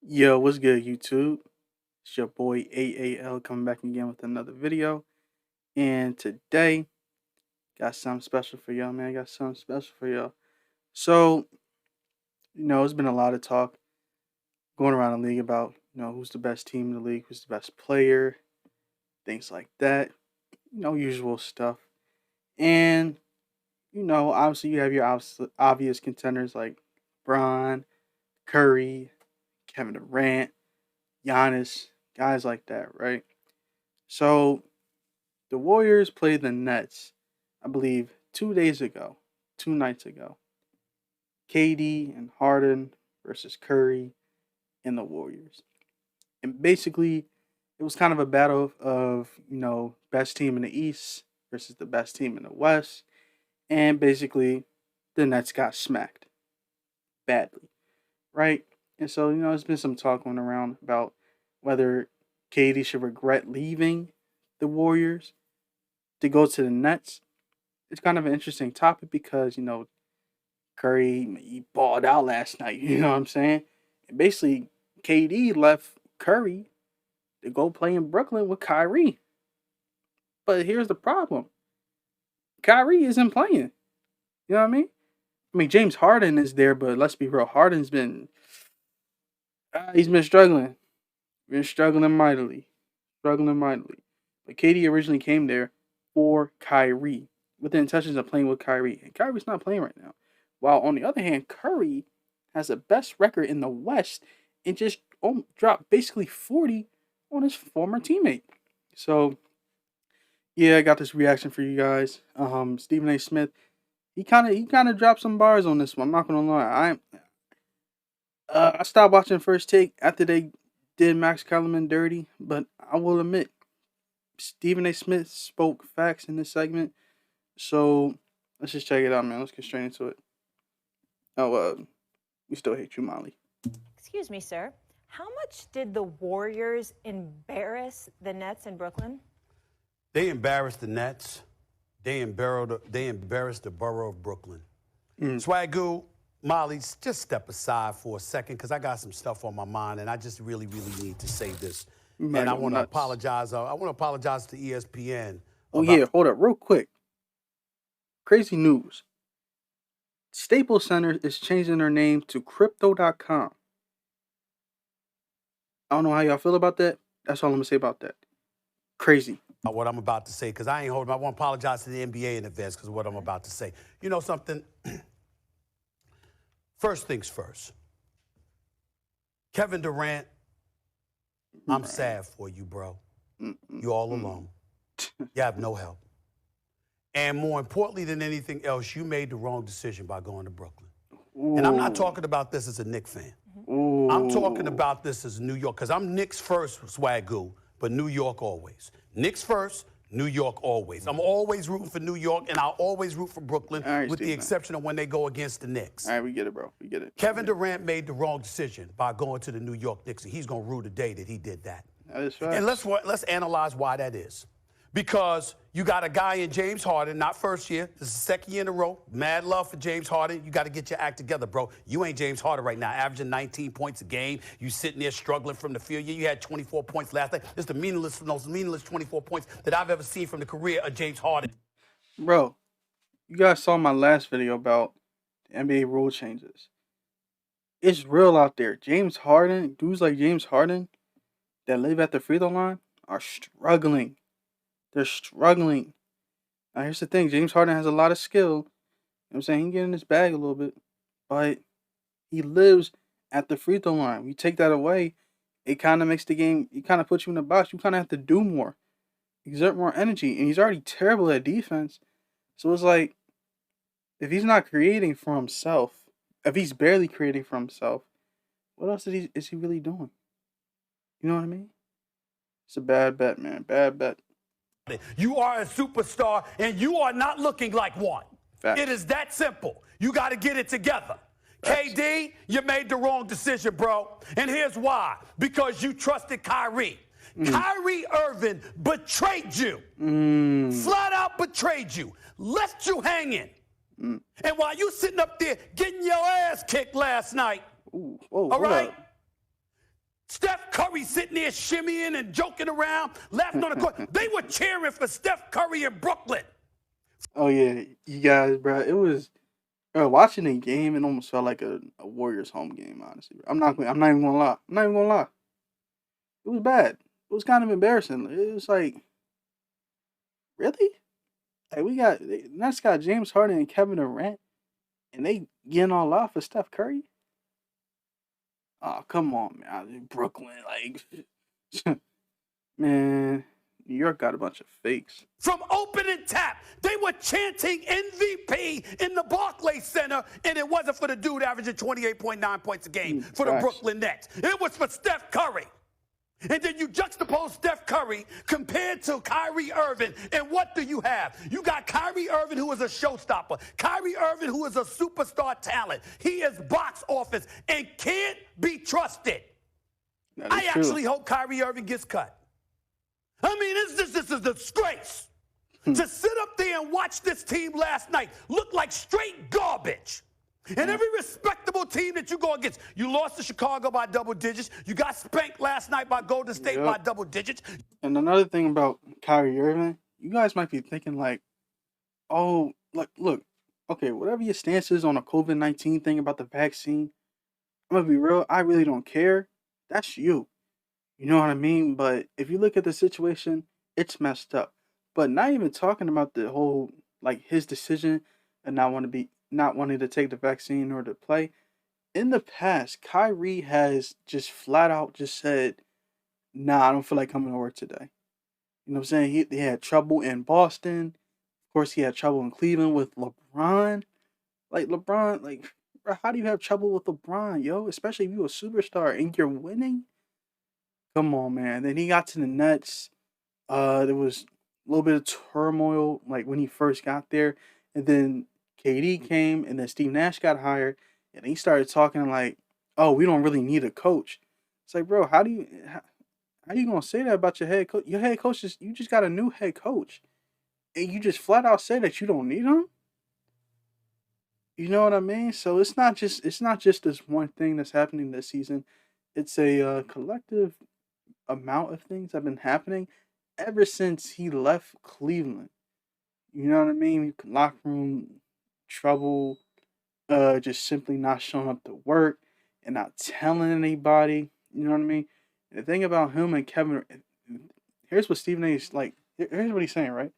Yo, what's good, YouTube? It's your boy AAL coming back again with another video. And today, got something special for y'all, man. Got something special for y'all. So, it's been a lot of talk going around the league about, who's the best team in the league, who's the best player, things like that. Usual stuff. And, obviously you have your obvious contenders like Bron, Curry, Kevin Durant, Giannis, guys like that, right? So, the Warriors played the Nets, I believe, 2 days ago, 2 nights ago. KD and Harden versus Curry and the Warriors. And basically, it was kind of a battle of, best team in the East versus the best team in the West. And basically, the Nets got smacked badly, right? And so, there's been some talk going around about whether KD should regret leaving the Warriors to go to the Nets. It's kind of an interesting topic because Curry he balled out last night. You know what I'm saying? And basically, KD left Curry to go play in Brooklyn with Kyrie. But here's the problem: Kyrie isn't playing. You know what I mean? James Harden is there, but let's be real. Harden's been he's been struggling mightily, struggling mightily. But KD originally came there for Kyrie with the intentions of playing with Kyrie, and Kyrie's not playing right now. While on the other hand, Curry has the best record in the West and just dropped basically 40 on his former teammate. So, yeah, I got this reaction for you guys. Stephen A. Smith, he kind of dropped some bars on this one. I'm not gonna lie. I stopped watching First Take after they did Max Kellerman dirty, but I will admit, Stephen A. Smith spoke facts in this segment. So let's just check it out, man. Let's get straight into it. Oh, we still hate you, Molly. Excuse me, sir. How much did the Warriors embarrass the Nets in Brooklyn? They embarrassed the Nets. They embarrassed the borough of Brooklyn. Swagoo, Molly, just step aside for a second because I got some stuff on my mind and I just really, really need to say this. And I want to apologize. I want to apologize to ESPN. Oh, yeah, hold up, real quick. Crazy news. Staples Center is changing their name to Crypto.com. I don't know how y'all feel about that. That's all I'm going to say about that. Crazy. What I'm about to say, because I ain't holding. I want to apologize to the NBA in advance because of what I'm about to say. You know something? First things first. Kevin Durant, I'm sad for you, bro. You're all alone. You have no help. And more importantly than anything else, you made the wrong decision by going to Brooklyn. Ooh. And I'm not talking about this as a Knicks fan. Ooh. I'm talking about this as New York, because I'm Knicks first, Swagoo, but New York always. Knicks first, New York always. I'm always rooting for New York, and I'll always root for Brooklyn, with the exception of when they go against the Knicks. All right, we get it, bro. We get it. Kevin Durant made the wrong decision by going to the New York Knicks, and he's going to rue the day that he did that. That is right. And let's analyze why that is. Because you got a guy in James Harden, not first year, this is the second year in a row. Mad love for James Harden. You got to get your act together, bro. You ain't James Harden right now, averaging 19 points a game. You sitting there struggling from the field. You had 24 points last night. This is the most meaningless 24 points that I've ever seen from the career of James Harden. Bro, you guys saw my last video about the NBA rule changes. It's real out there. James Harden, dudes like James Harden that live at the free throw line are struggling. They're struggling. Now, here's the thing. James Harden has a lot of skill. You know what I'm saying? He can get in his bag a little bit. But he lives at the free throw line. You take that away, it kind of makes the game, it kind of puts you in the box. You kind of have to do more. Exert more energy. And he's already terrible at defense. So it's like, if he's not creating for himself, if he's barely creating for himself, what else is he really doing? You know what I mean? It's a bad bet, man. Bad bet. You are a superstar, and you are not looking like one. Facts. It is that simple. You got to get it together. Facts. KD, you made the wrong decision, bro. And here's why. Because you trusted Kyrie. Kyrie Irving betrayed you. Flat out betrayed you. Left you hanging. And while you sitting up there getting your ass kicked last night, all right? Curry sitting there shimmying and joking around, laughing on the court. They were cheering for Steph Curry in Brooklyn. Oh yeah, you guys, bro. It was watching the game. It almost felt like a Warriors home game. Honestly, I'm not even gonna lie. I'm not even gonna lie. It was bad. It was kind of embarrassing. It was like, really? Like Nets got James Harden and Kevin Durant, and they getting all off for Steph Curry. Oh, come on, man. Brooklyn, like, man, New York got a bunch of fakes. From opening tap, they were chanting MVP in the Barclays Center, and it wasn't for the dude averaging 28.9 points a game for the Brooklyn Nets. It was for Steph Curry. And then you juxtapose Steph Curry compared to Kyrie Irving, and what do you have? You got Kyrie Irving, who is a showstopper. Kyrie Irving, who is a superstar talent. He is box office and can't be trusted. I actually hope Kyrie Irving gets cut. I mean, this is a disgrace. To sit up there and watch this team last night look like straight garbage. And every respectable team that you go against, you lost to Chicago by double digits. You got spanked last night by Golden State by double digits. And another thing about Kyrie Irving, you guys might be thinking like, oh, look, okay, whatever your stance is on the COVID-19 thing about the vaccine, I'm gonna be real, I really don't care. That's you. You know what I mean? But if you look at the situation, it's messed up. But not even talking about the whole, like, his decision and not wanting to take the vaccine or to play. In the past, Kyrie has just flat out just said, nah, I don't feel like coming to work today. You know what I'm saying? He had trouble in Boston. Of course, he had trouble in Cleveland with LeBron. Like, LeBron, like, bro, how do you have trouble with LeBron, yo? Especially if you're a superstar and you're winning? Come on, man. Then he got to the Nets. There was a little bit of turmoil, like, when he first got there. And then KD came, and then Steve Nash got hired, and he started talking like, "Oh, we don't really need a coach." It's like, bro, how you gonna say that about your head coach? Your head coach you just got a new head coach, and you just flat out say that you don't need him. You know what I mean? So it's not just this one thing that's happening this season. It's a collective amount of things that have been happening ever since he left Cleveland. You know what I mean? Locker room trouble, just simply not showing up to work and not telling anybody. You know what I mean? And the thing about him and Kevin, here's what Stephen A. is like. Here's what he's saying, right?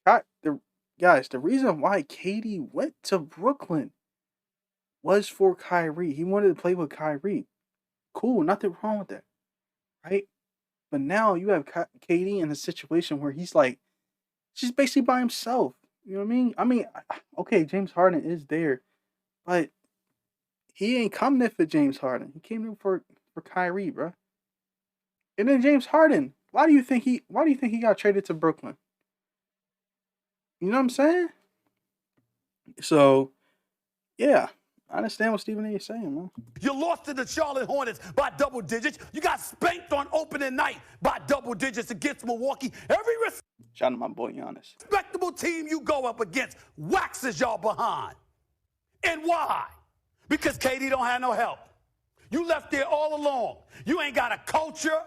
The reason why KD went to Brooklyn was for Kyrie. He wanted to play with Kyrie. Cool, nothing wrong with that, right? But now you have KD in a situation where he's like, she's basically by himself. You know what I mean? I mean, okay, James Harden is there, but he ain't coming there for James Harden. He came in for Kyrie, bro. And then James Harden, why do you think he got traded to Brooklyn? You know what I'm saying? So, yeah, I understand what Stephen A. is saying, man. You lost to the Charlotte Hornets by double digits. You got spanked on opening night by double digits against Milwaukee. Shout out to my boy Giannis. Respectable team you go up against waxes y'all behind. And why? Because KD don't have no help. You left there all alone. You ain't got a culture.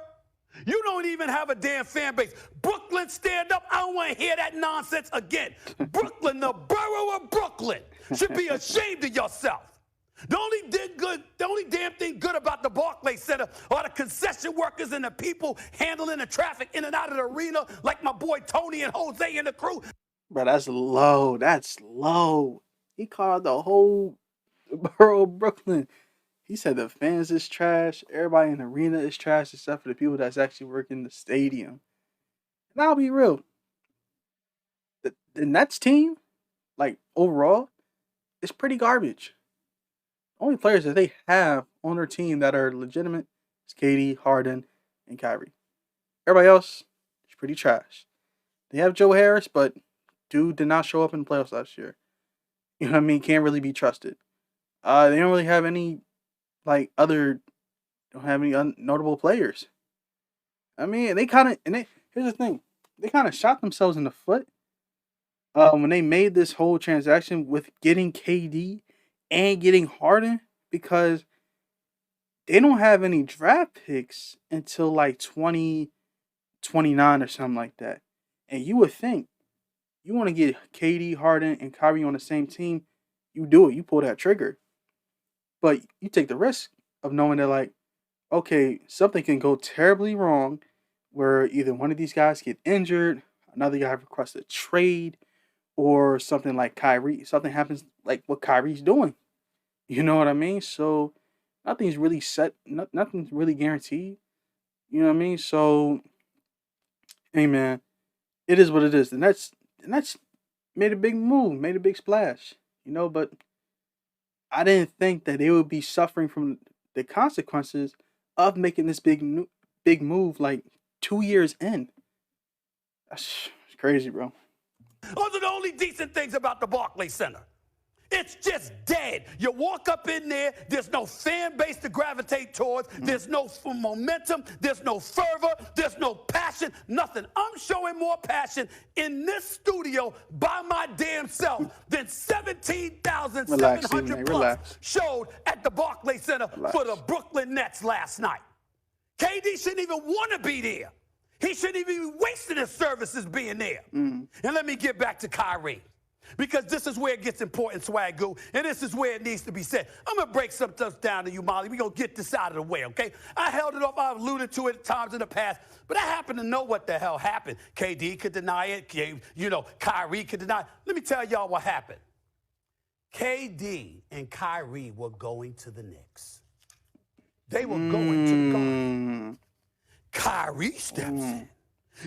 You don't even have a damn fan base. Brooklyn, stand up. I don't want to hear that nonsense again. Brooklyn, the borough of Brooklyn, should be ashamed of yourself. The only damn thing good about the Barclays Center are the concession workers and the people handling the traffic in and out of the arena, like my boy Tony and Jose and the crew. Bro, that's low. That's low. He called the whole borough of Brooklyn. He said the fans is trash. Everybody in the arena is trash except for the people that's actually working the stadium. And I'll be real. The Nets team, like, overall, is pretty garbage. Only players that they have on their team that are legitimate is KD, Harden, and Kyrie. Everybody else is pretty trash. They have Joe Harris, but dude did not show up in the playoffs last year. You know what I mean? Can't really be trusted. They don't really have any, like, don't have any notable players. I mean, here's the thing. They kind of shot themselves in the foot when they made this whole transaction with getting KD and getting Harden, because they don't have any draft picks until like 2029 or something like that. And you would think you want to get KD, Harden, and Kyrie on the same team, you do it. You pull that trigger. But you take the risk of knowing that, like, okay, something can go terribly wrong where either one of these guys get injured, another guy requests a trade, or something like Kyrie. Something happens like what Kyrie's doing. You know what I mean? So nothing's really set. Nothing's really guaranteed. You know what I mean? So, hey man, it is what it is. The Nets made a big move, made a big splash. But I didn't think that they would be suffering from the consequences of making this big move like 2 years in. That's crazy, bro. Those are the only decent things about the Barclays Center. It's just dead. You walk up in there, there's no fan base to gravitate towards, there's no momentum, there's no fervor, there's no passion, nothing. I'm showing more passion in this studio by my damn self than 17,700 plus showed at the Barclays Center for the Brooklyn Nets last night. KD shouldn't even want to be there. He shouldn't even be wasting his services being there. And let me get back to Kyrie. Because this is where it gets important, Swagoo, and this is where it needs to be said. I'm going to break some stuff down to you, Molly. We're going to get this out of the way, okay? I held it off. I've alluded to it at times in the past, but I happen to know what the hell happened. KD could deny it. Kyrie could deny it. Let me tell y'all what happened. KD and Kyrie were going to the Knicks. They were going to the Garden. Kyrie steps in.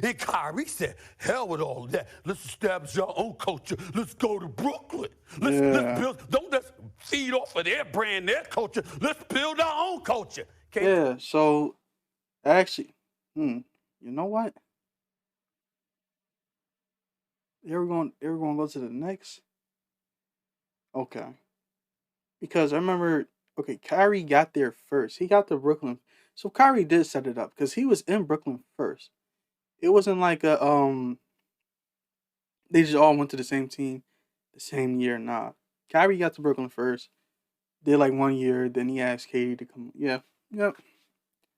And Kyrie said, hell with all that. Let's establish our own culture. Let's go to Brooklyn. Let's build. Don't just feed off of their brand, their culture. Let's build our own culture. Yeah, so actually, you know what? They were going to go to the Knicks? Okay. Because I remember, Kyrie got there first. He got to Brooklyn. So Kyrie did set it up because he was in Brooklyn first. It wasn't like they just all went to the same team the same year. Nah. Kyrie got to Brooklyn first. Did like 1 year, then he asked KD to come. Yeah. Yep.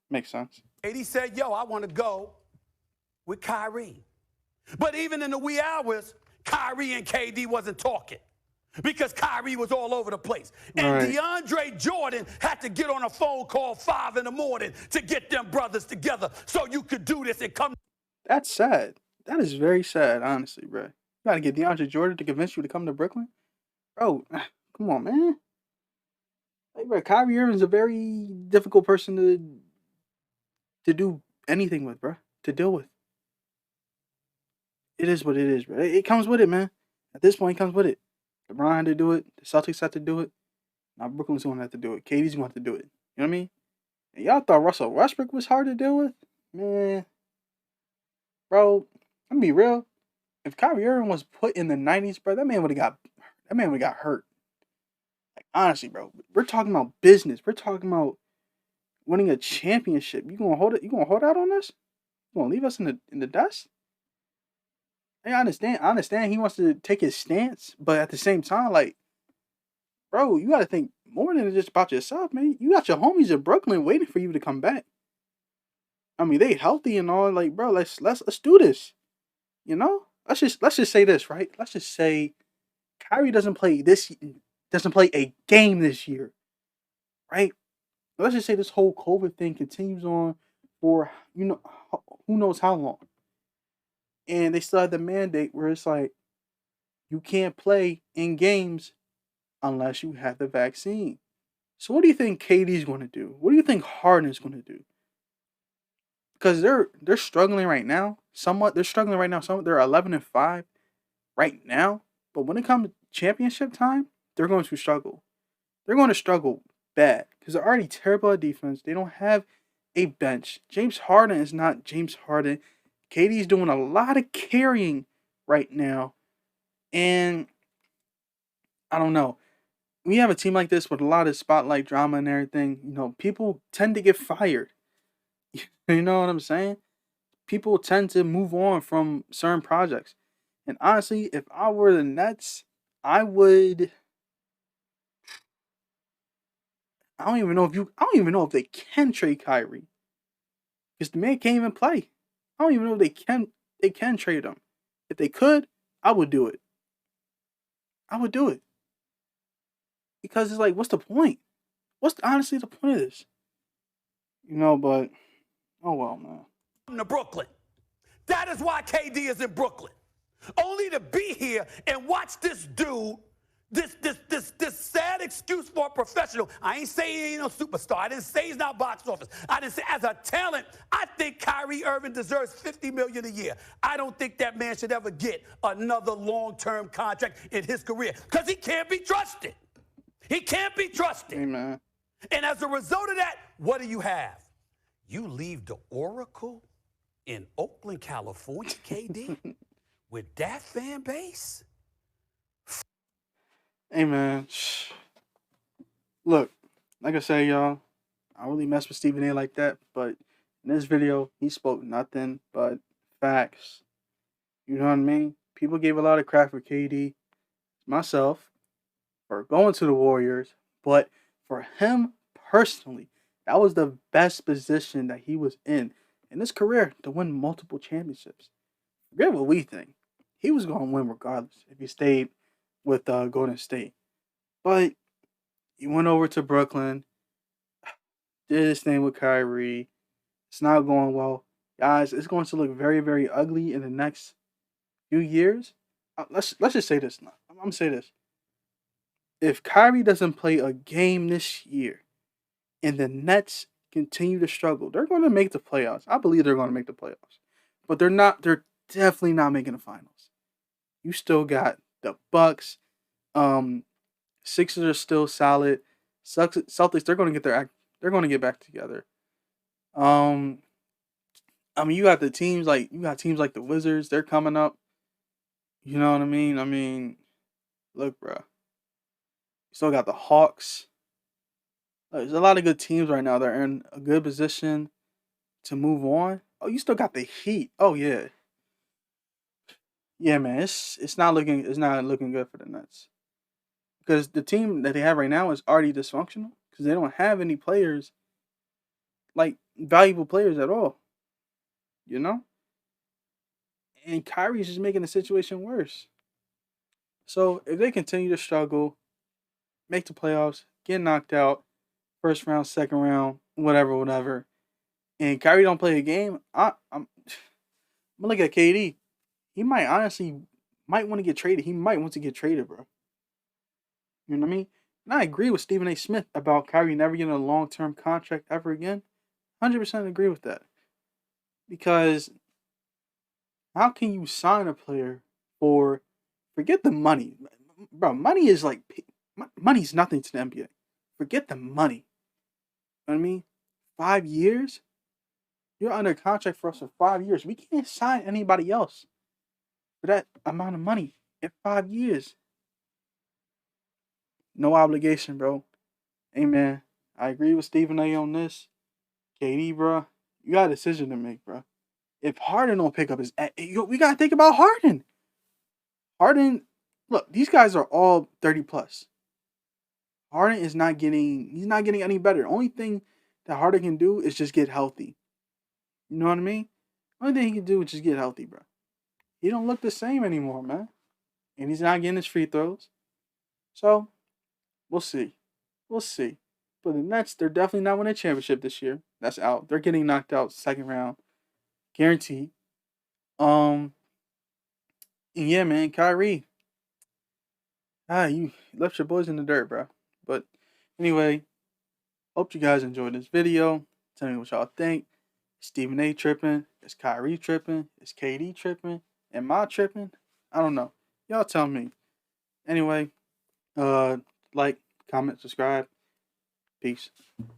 Makes sense. KD said, yo, I want to go with Kyrie. But even in the wee hours, Kyrie and KD wasn't talking. Because Kyrie was all over the place. And DeAndre Jordan had to get on a phone call 5 in the morning to get them brothers together so you could do this and come. That's sad. That is very sad, honestly, bro. You gotta get DeAndre Jordan to convince you to come to Brooklyn? Bro, come on, man. Like, bro, Kyrie Irving's a very difficult person to do anything with, bro. To deal with. It is what it is, bro. It comes with it, man. At this point, it comes with it. LeBron had to do it. The Celtics had to do it. Now Brooklyn's going to have to do it. KD's going to have to do it. You know what I mean? And y'all thought Russell Westbrook was hard to deal with? Man. Bro, I'm gonna be real. If Kyrie Irving was put in the 90s, bro, that man would have got hurt. Like, honestly, bro. We're talking about business. We're talking about winning a championship. You gonna hold it? You gonna hold out on us? You gonna leave us in the dust? Hey, I understand he wants to take his stance, but at the same time, like, bro, you gotta think more than just about yourself, man. You got your homies in Brooklyn waiting for you to come back. I mean, they healthy and all. Like, bro, let's do this. You know, let's just say this, right? Let's just say Kyrie doesn't play a game this year, right? Let's just say this whole COVID thing continues on for who knows how long, and they still have the mandate where it's like you can't play in games unless you have the vaccine. So, what do you think KD's going to do? What do you think Harden's going to do? Because they're struggling right now. Somewhat, they're struggling right now. They're 11-5 right now. But when it comes to championship time, they're going to struggle. They're going to struggle bad because they're already terrible at defense. They don't have a bench. James Harden is not James Harden. KD's doing a lot of carrying right now, and I don't know. When you have a team like this with a lot of spotlight drama and everything, people tend to get fired. You know what I'm saying? People tend to move on from certain projects. And honestly, if I were the Nets, I would I don't even know if they can trade Kyrie. Because the man can't even play. I don't even know if they can trade him. If they could, I would do it. I would do it. Because it's like, what's the point? What's honestly the point of this? But oh well, man. To Brooklyn. That is why KD is in Brooklyn. Only to be here and watch this dude, this sad excuse for a professional. I ain't saying he ain't no superstar. I didn't say he's not box office. I didn't say as a talent, I think Kyrie Irving deserves $50 million a year. I don't think that man should ever get another long-term contract in his career because he can't be trusted. He can't be trusted. Amen. And as a result of that, what do you have? You leave the Oracle in Oakland, California, KD, with that fan base? Hey, man. Look, like I say, y'all, I don't really mess with Stephen A like that, but in this video, he spoke nothing but facts. You know what I mean? People gave a lot of crap for KD, myself, for going to the Warriors, but for him personally, that was the best position that he was in his career to win multiple championships. Forget what we think. He was going to win regardless if he stayed with Golden State. But he went over to Brooklyn, did his thing with Kyrie. It's not going well. Guys, it's going to look very, very ugly in the next few years. Let's just say this now. I'm going to say this. If Kyrie doesn't play a game this year and the Nets continue to struggle, they're going to make the playoffs. I believe they're going to make the playoffs. But they're definitely not making the finals. You still got the Bucks. Sixers are still solid. Celtics, they're going to get back together. You got teams like the Wizards, they're coming up. You know what I mean? Look, bro. You still got the Hawks. There's a lot of good teams right now that are in a good position to move on. Oh, you still got the Heat. Oh yeah. Yeah, man. It's not looking good for the Nets. Because the team that they have right now is already dysfunctional because they don't have any players, like valuable players at all. You know? And Kyrie's just making the situation worse. So if they continue to struggle, make the playoffs, get knocked out, first round, second round, whatever, and Kyrie don't play a game, I'm gonna look at KD. He might want to get traded. He might want to get traded, bro. You know what I mean? And I agree with Stephen A. Smith about Kyrie never getting a long-term contract ever again. 100% agree with that. Because how can you sign a player for, forget the money. Bro, money's nothing to the NBA. Forget the money. You know what I mean? 5 years? You're under contract for us for 5 years. We can't sign anybody else for that amount of money in 5 years. No obligation, bro. Hey, man, I agree with Stephen A on this. KD, bro, you got a decision to make, bro. If Harden don't pick up we got to think about Harden. Harden, look, these guys are all 30 plus. Harden he's not getting any better. The only thing that Harden can do is just get healthy. You know what I mean? The only thing he can do is just get healthy, bro. He don't look the same anymore, man. And he's not getting his free throws. So, we'll see. But the Nets, they're definitely not winning a championship this year. That's out. They're getting knocked out second round. Guaranteed. And yeah, man, Kyrie. You left your boys in the dirt, bro. But anyway, hope you guys enjoyed this video. Tell me what y'all think. Is Stephen A tripping? Is Kyrie tripping? Is KD tripping? Am I tripping? I don't know. Y'all tell me. Anyway, like, comment, subscribe. Peace.